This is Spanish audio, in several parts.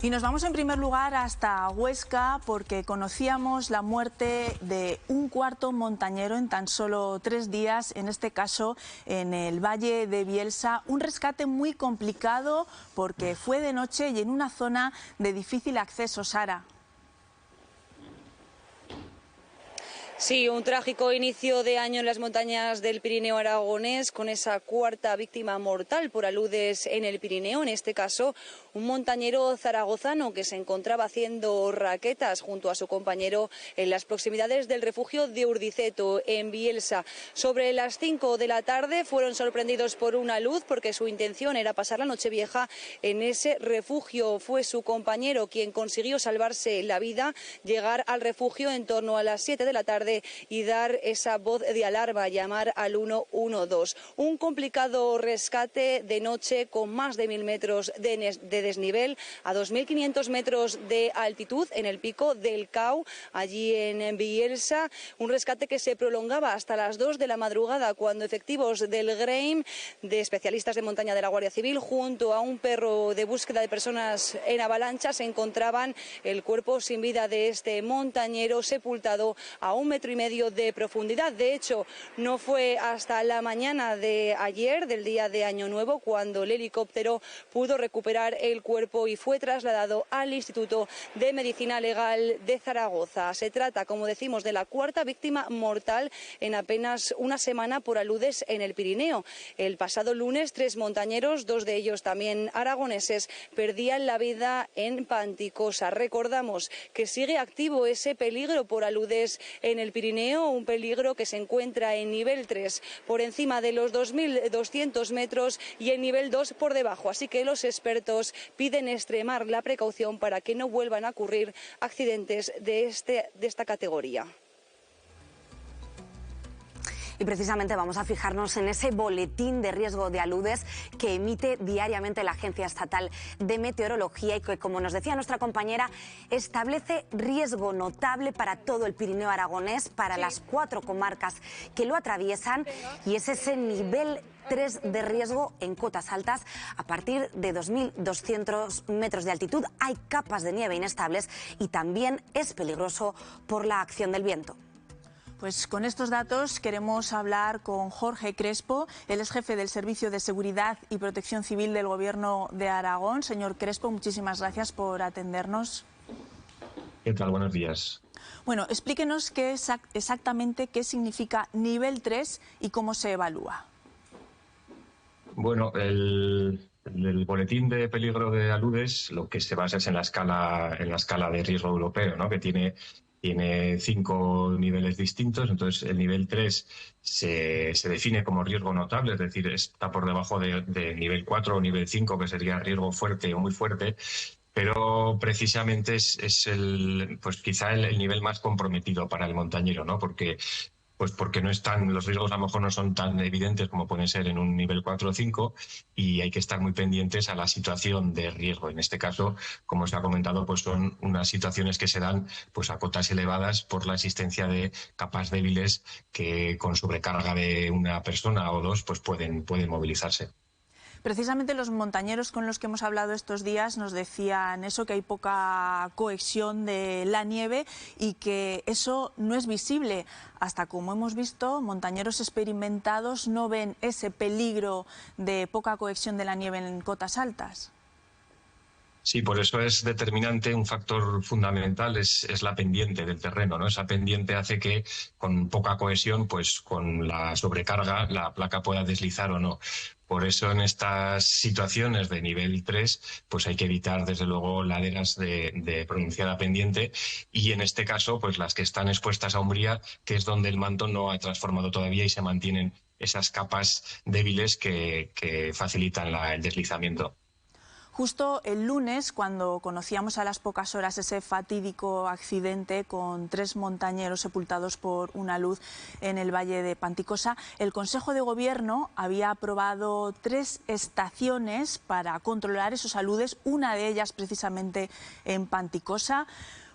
Y nos vamos en primer lugar hasta Huesca porque conocíamos la muerte de un cuarto montañero en tan solo 3 días, en este caso en el Valle de Bielsa. Un rescate muy complicado porque fue de noche y en una zona de difícil acceso, Sara. Sí, un trágico inicio de año en las montañas del Pirineo aragonés, con esa cuarta víctima mortal por aludes en el Pirineo. En este caso, un montañero zaragozano que se encontraba haciendo raquetas junto a su compañero en las proximidades del refugio de Urdiceto, en Bielsa. Sobre las 5 de la tarde fueron sorprendidos por una luz porque su intención era pasar la Nochevieja en ese refugio. Fue su compañero quien consiguió salvarse la vida, llegar al refugio en torno a las 7 de la tarde y dar esa voz de alarma, llamar al 112. Un complicado rescate de noche con más de 1000 metros de desnivel, a 2500 metros de altitud en el pico del Cau, allí en Bielsa. Un rescate que se prolongaba hasta las 2 de la madrugada, cuando efectivos del GREIM, de especialistas de montaña de la Guardia Civil, junto a un perro de búsqueda de personas en avalancha, se encontraban el cuerpo sin vida de este montañero sepultado a 1,5 metros de profundidad. De hecho, no fue hasta la mañana de ayer, del día de Año Nuevo, cuando el helicóptero pudo recuperar el cuerpo y fue trasladado al Instituto de Medicina Legal de Zaragoza. Se trata, como decimos, de la cuarta víctima mortal en apenas una semana por aludes en el Pirineo. El pasado lunes, 3 montañeros, 2 de ellos también aragoneses, perdían la vida en Panticosa. Recordamos que sigue activo ese peligro por aludes en el Pirineo, un peligro que se encuentra en nivel 3 por encima de los 2200 metros y en nivel 2 por debajo. Así que los expertos piden extremar la precaución para que no vuelvan a ocurrir accidentes de esta categoría. Y precisamente vamos a fijarnos en ese boletín de riesgo de aludes que emite diariamente la Agencia Estatal de Meteorología y que, como nos decía nuestra compañera, establece riesgo notable para todo el Pirineo aragonés, para las 4 comarcas que lo atraviesan, y es ese nivel 3 de riesgo en cotas altas. A partir de 2200 metros de altitud hay capas de nieve inestables y también es peligroso por la acción del viento. Pues con estos datos queremos hablar con Jorge Crespo, él es jefe del Servicio de Seguridad y Protección Civil del Gobierno de Aragón. Señor Crespo, muchísimas gracias por atendernos. ¿Qué tal? Buenos días. Bueno, explíquenos exactamente qué significa nivel 3 y cómo se evalúa. Bueno, el boletín de peligro de aludes lo que se basa es en la escala de riesgo europeo, ¿no? Que tiene 5 niveles distintos. Entonces el nivel 3 se define como riesgo notable, es decir, está por debajo de nivel 4 o nivel 5, que sería riesgo fuerte o muy fuerte, pero precisamente es pues quizá el nivel más comprometido para el montañero, ¿no? Porque no están, los riesgos a lo mejor no son tan evidentes como pueden ser en un nivel 4 o 5, y hay que estar muy pendientes a la situación de riesgo. En este caso, como se ha comentado, pues son unas situaciones que se dan pues a cotas elevadas por la existencia de capas débiles que con sobrecarga de una persona o dos pues pueden movilizarse. Precisamente los montañeros con los que hemos hablado estos días nos decían eso, que hay poca cohesión de la nieve y que eso no es visible. Hasta, como hemos visto, montañeros experimentados no ven ese peligro de poca cohesión de la nieve en cotas altas. Sí, por eso es determinante, un factor fundamental es la pendiente del terreno, ¿no? Esa pendiente hace que con poca cohesión, pues con la sobrecarga, la placa pueda deslizar o no. Por eso en estas situaciones de nivel 3, pues hay que evitar desde luego laderas de pronunciada pendiente, y en este caso pues las que están expuestas a umbría, que es donde el manto no ha transformado todavía y se mantienen esas capas débiles que facilitan el deslizamiento. Justo el lunes, cuando conocíamos a las pocas horas ese fatídico accidente con 3 montañeros sepultados por una luz en el Valle de Panticosa, el Consejo de Gobierno había aprobado 3 estaciones para controlar esos aludes, una de ellas precisamente en Panticosa.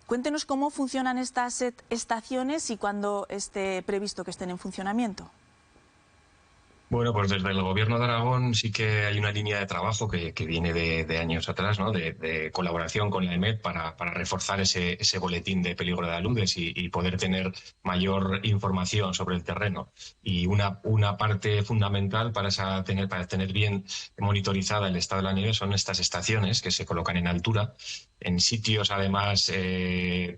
Cuéntenos cómo funcionan estas estaciones y cuándo esté previsto que estén en funcionamiento. Bueno, pues desde el Gobierno de Aragón sí que hay una línea de trabajo que viene de años atrás, ¿no? De colaboración con la EMET para reforzar ese boletín de peligro de aludes y poder tener mayor información sobre el terreno. Y una parte fundamental para tener bien monitorizada el estado de la nieve son estas estaciones que se colocan en altura, en sitios además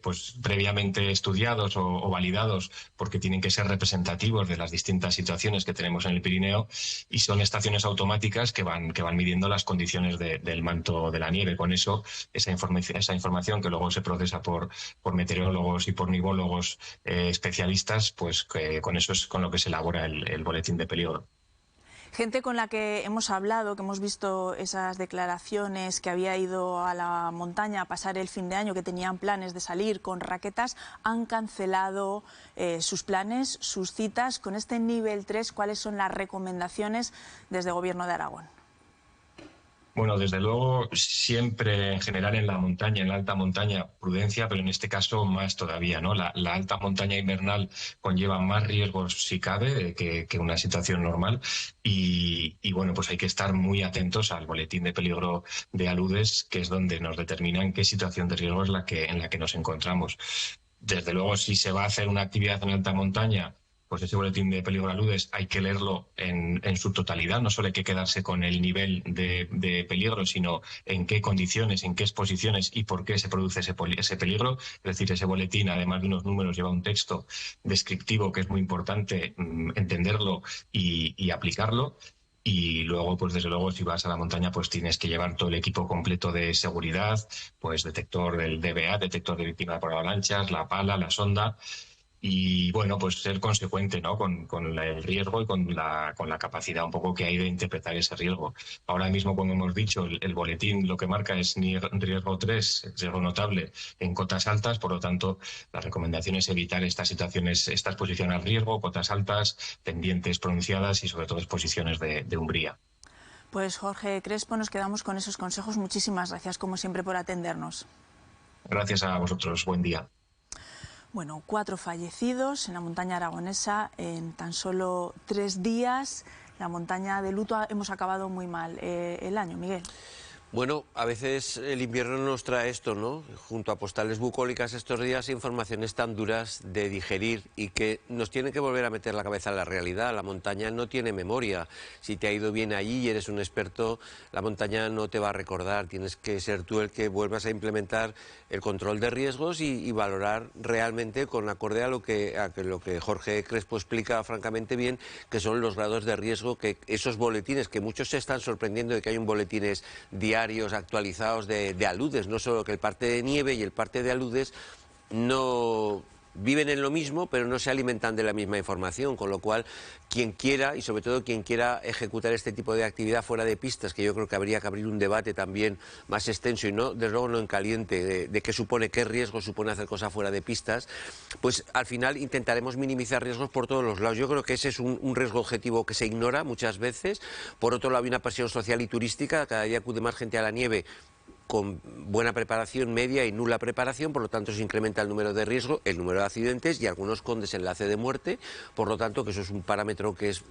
pues previamente estudiados o validados, porque tienen que ser representativos de las distintas situaciones que tenemos en el Pirineo, y son estaciones automáticas que van midiendo las condiciones del manto de la nieve. Con eso, esa información que luego se procesa por meteorólogos y por nivólogos especialistas, pues con eso es con lo que se elabora el boletín de peligro. Gente con la que hemos hablado, que hemos visto esas declaraciones, que había ido a la montaña a pasar el fin de año, que tenían planes de salir con raquetas, han cancelado sus planes, sus citas. Con este nivel 3, ¿cuáles son las recomendaciones desde el Gobierno de Aragón? Bueno, desde luego, siempre en general en la montaña, en la alta montaña, prudencia, pero en este caso más todavía, ¿no? La alta montaña invernal conlleva más riesgos, si cabe, que una situación normal. Y bueno, pues hay que estar muy atentos al boletín de peligro de aludes, que es donde nos determinan qué situación de riesgo es en la que nos encontramos. Desde luego, si se va a hacer una actividad en alta montaña, pues ese boletín de peligro de aludes hay que leerlo en su totalidad. No solo hay que quedarse con el nivel de peligro, sino en qué condiciones, en qué exposiciones y por qué se produce ese peligro. Es decir, ese boletín, además de unos números, lleva un texto descriptivo que es muy importante entenderlo y aplicarlo. Y luego, pues desde luego, si vas a la montaña, pues tienes que llevar todo el equipo completo de seguridad, pues detector del DBA, detector de víctima por avalanchas, la pala, la sonda. Y bueno, pues ser consecuente, ¿no? con el riesgo y con la capacidad un poco que hay de interpretar ese riesgo. Ahora mismo, como hemos dicho, el boletín lo que marca es riesgo 3, riesgo notable en cotas altas. Por lo tanto, la recomendación es evitar estas situaciones, esta exposición al riesgo, cotas altas, pendientes pronunciadas y sobre todo exposiciones de umbría. Pues Jorge Crespo, nos quedamos con esos consejos. Muchísimas gracias, como siempre, por atendernos. Gracias a vosotros. Buen día. Bueno, 4 fallecidos en la montaña aragonesa en tan solo 3 días. La montaña de luto, hemos acabado muy mal el año, Miguel. Bueno, a veces el invierno nos trae esto, ¿no? Junto a postales bucólicas estos días, informaciones tan duras de digerir y que nos tienen que volver a meter la cabeza en la realidad. La montaña no tiene memoria. Si te ha ido bien allí y eres un experto, la montaña no te va a recordar. Tienes que ser tú el que vuelvas a implementar el control de riesgos y valorar realmente con acorde a lo que Jorge Crespo explica francamente bien, que son los grados de riesgo, que esos boletines, que muchos se están sorprendiendo de que hay un boletines diarios actualizados de aludes, no solo que el parte de nieve y el parte de aludes no viven en lo mismo, pero no se alimentan de la misma información, con lo cual quien quiera, y sobre todo quien quiera ejecutar este tipo de actividad fuera de pistas, que yo creo que habría que abrir un debate también más extenso y no, desde luego no en caliente, de qué supone, qué riesgo supone hacer cosas fuera de pistas, pues al final intentaremos minimizar riesgos por todos los lados. Yo creo que ese es un riesgo objetivo que se ignora muchas veces. Por otro lado, hay una pasión social y turística, cada día acude más gente a la nieve con buena preparación, media y nula preparación, por lo tanto se incrementa el número de riesgo, el número de accidentes y algunos con desenlace de muerte, por lo tanto que eso es un parámetro que es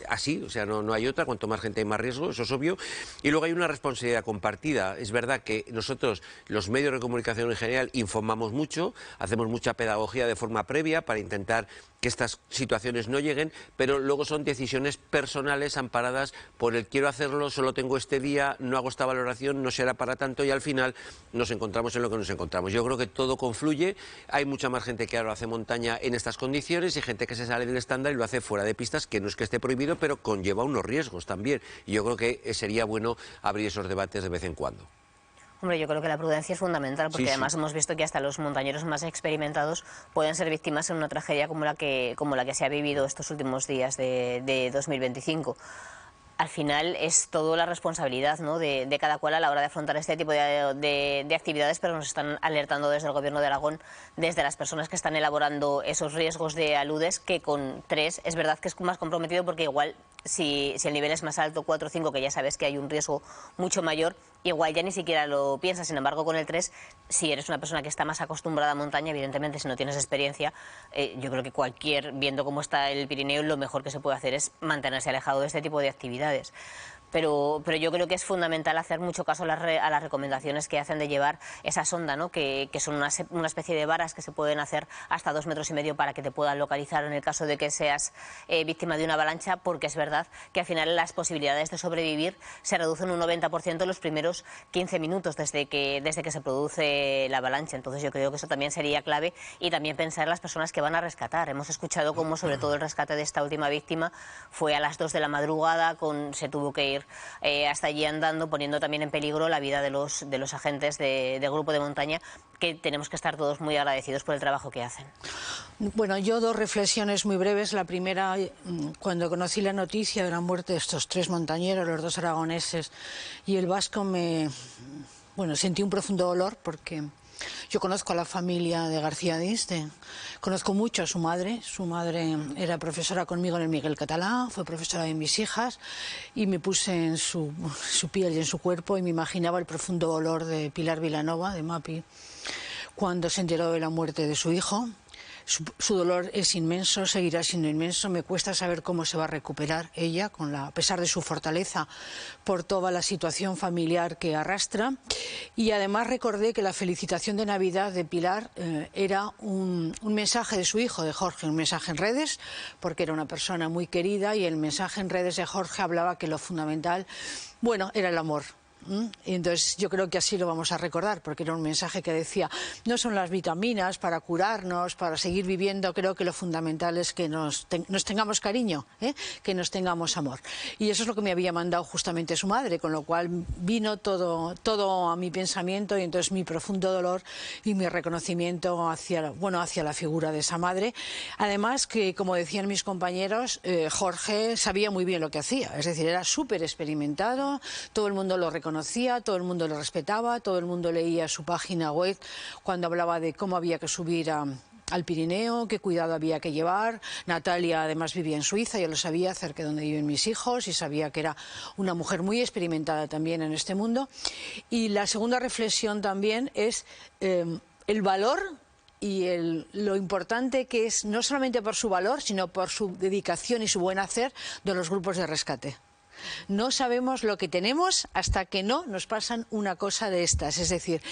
así, o sea, no hay otra, cuanto más gente hay más riesgo, eso es obvio. Y luego hay una responsabilidad compartida. Es verdad que nosotros, los medios de comunicación en general, informamos mucho, hacemos mucha pedagogía de forma previa para intentar que estas situaciones no lleguen, pero luego son decisiones personales amparadas por el quiero hacerlo, solo tengo este día, no hago esta valoración, no será para tanto y al final nos encontramos en lo que nos encontramos. Yo creo que todo confluye, hay mucha más gente que ahora hace montaña en estas condiciones y gente que se sale del estándar y lo hace fuera de pistas, que no es que esté prohibido, pero conlleva unos riesgos también. Y yo creo que sería bueno abrir esos debates de vez en cuando. Hombre, yo creo que la prudencia es fundamental, porque además hemos visto que hasta los montañeros más experimentados pueden ser víctimas en una tragedia como la que se ha vivido estos últimos días de 2025. Al final es toda la responsabilidad, ¿no?, de cada cual a la hora de afrontar este tipo de actividades, pero nos están alertando desde el Gobierno de Aragón, desde las personas que están elaborando esos riesgos de aludes, que con 3 es verdad que es más comprometido porque igual si el nivel es más alto, 4 o 5, que ya sabes que hay un riesgo mucho mayor, igual ya ni siquiera lo piensas. Sin embargo, con el 3, si eres una persona que está más acostumbrada a montaña, evidentemente, si no tienes experiencia, yo creo que viendo cómo está el Pirineo, lo mejor que se puede hacer es mantenerse alejado de este tipo de actividades. Pero yo creo que es fundamental hacer mucho caso a las recomendaciones que hacen de llevar esa sonda, ¿no? que son una especie de varas que se pueden hacer hasta 2,5 metros para que te puedan localizar en el caso de que seas víctima de una avalancha, porque es verdad que al final las posibilidades de sobrevivir se reducen un 90% en los primeros 15 minutos desde que se produce la avalancha. Entonces yo creo que eso también sería clave, y también pensar en las personas que van a rescatar. Hemos escuchado cómo sobre todo el rescate de esta última víctima fue a las 2 de la madrugada, se tuvo que ir hasta allí andando, poniendo también en peligro la vida de los agentes del grupo de montaña, que tenemos que estar todos muy agradecidos por el trabajo que hacen. Bueno, yo 2 reflexiones muy breves. La primera, cuando conocí la noticia de la muerte de estos 3 montañeros, los 2 aragoneses y el vasco, sentí un profundo dolor, porque yo conozco a la familia de García Dins, conozco mucho a su madre. Su madre era profesora conmigo en el Miguel Catalá, fue profesora de mis hijas, y me puse en su piel y en su cuerpo, y me imaginaba el profundo dolor de Pilar Vilanova, de Mapi, cuando se enteró de la muerte de su hijo. Su dolor es inmenso, seguirá siendo inmenso. Me cuesta saber cómo se va a recuperar ella, a pesar de su fortaleza, por toda la situación familiar que arrastra. Y además recordé que la felicitación de Navidad de Pilar era un mensaje de su hijo, de Jorge, un mensaje en redes, porque era una persona muy querida, y el mensaje en redes de Jorge hablaba que lo fundamental, era el amor. Y entonces yo creo que así lo vamos a recordar, porque era un mensaje que decía: no son las vitaminas para curarnos, para seguir viviendo, creo que lo fundamental es que nos tengamos cariño, que nos tengamos amor. Y eso es lo que me había mandado justamente su madre, con lo cual vino todo a mi pensamiento, y entonces mi profundo dolor y mi reconocimiento hacia la figura de esa madre. Además que, como decían mis compañeros, Jorge sabía muy bien lo que hacía, es decir, era súper experimentado, todo el mundo lo reconocía, todo el mundo lo respetaba, todo el mundo leía su página web cuando hablaba de cómo había que subir al Pirineo, qué cuidado había que llevar. Natalia además vivía en Suiza, yo lo sabía, cerca de donde viven mis hijos, y sabía que era una mujer muy experimentada también en este mundo. Y la segunda reflexión también es el valor y lo importante que es, no solamente por su valor, sino por su dedicación y su buen hacer, de los grupos de rescate. No sabemos lo que tenemos hasta que no nos pasan una cosa de estas. Es decir,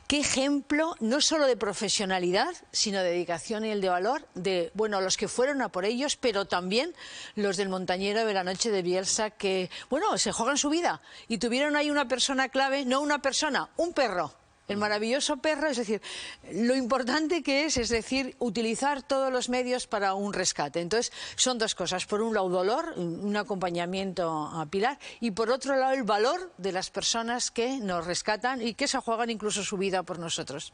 qué ejemplo, no solo de profesionalidad, sino de dedicación y el de valor de los que fueron a por ellos, pero también los del montañero de la noche de Bielsa, que se juegan su vida, y tuvieron ahí una persona clave, no una persona, un perro. El maravilloso perro, es decir, lo importante que es decir, utilizar todos los medios para un rescate. Entonces, son 2 cosas. Por un lado, dolor, un acompañamiento a Pilar, y por otro lado, el valor de las personas que nos rescatan y que se juegan incluso su vida por nosotros.